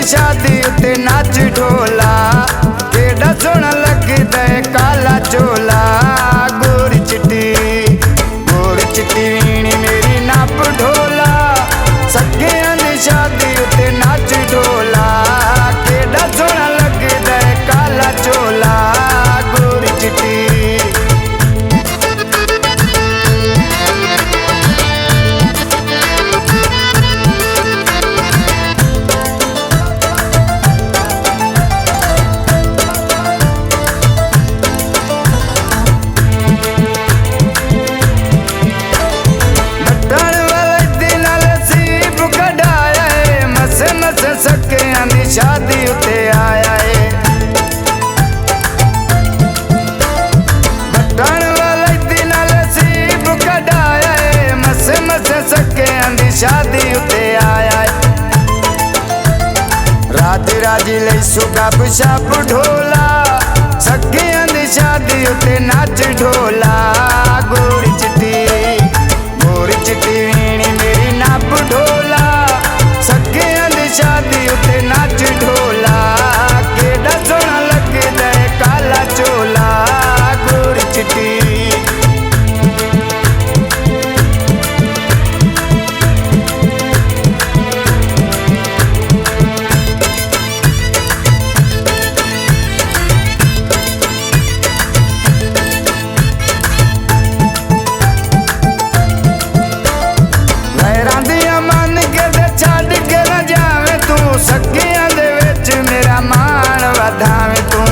शादी उत्ते नाच ढोला केड़ा सोना लगदा है काला चोला। गोरी चिट्टी वीणी मेरी नाप ढोला सखियां दी शादी उत्ते नाच ढोला केड़ा सोना लगदा है काला चोला। गोरी चिट्टी सखियां दी शादी उत्ते आया है बटन वाले दिन सीब कढ़ाया है। मसे मसे सखियां दी शादी उत्ते आया है। राजी राजी लई सुगा पिशाब ढोला सखियां दी शादी उत्ते नाच ढोला। गोरी चिट्टी वीणी मेरी नाप ढोला सखियां दी शादी उत्ते नाच ढोला केड़ा सोना लगदा है काला चोला। गोरी चिट्टी सखियां दे विच मेरा मान वधावे तू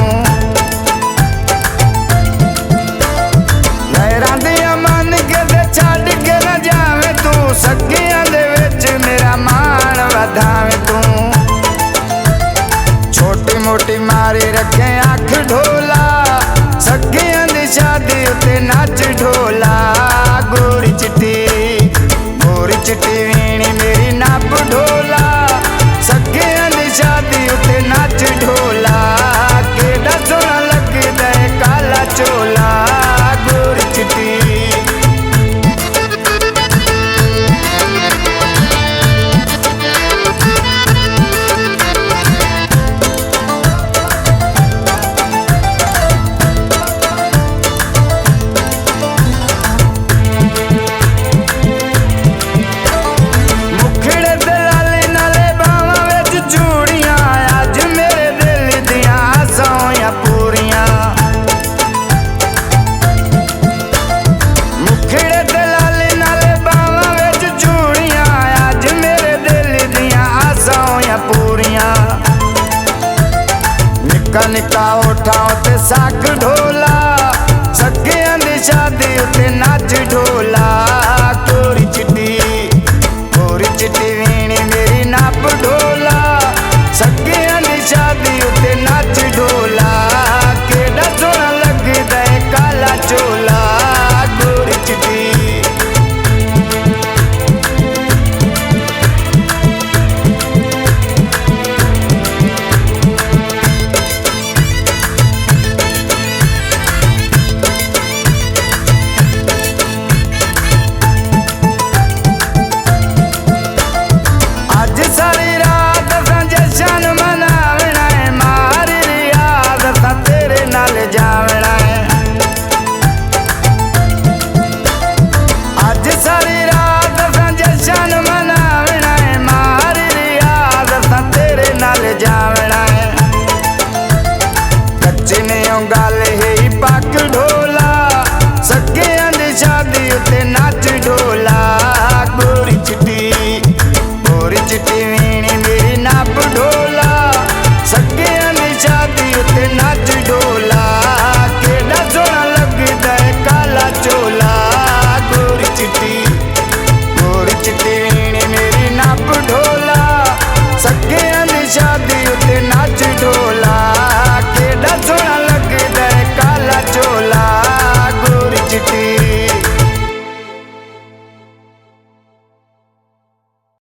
लहरां दियां मन के ते छड्ड के न जावे तू। सखियां दे विच मेरा मान वधावे तू छोटी मोटी मारी रखे अख ढोला सखियां दी शादी उत्ते नाच ढोला। गोरी चिट्टी वीणी मेरी नाप ढोला सखियां दी शादी उत्ते नाच ढोला केड़ा सोना लगदा है काला चोला। गोरी चिट्टी निका निका होठा ते साग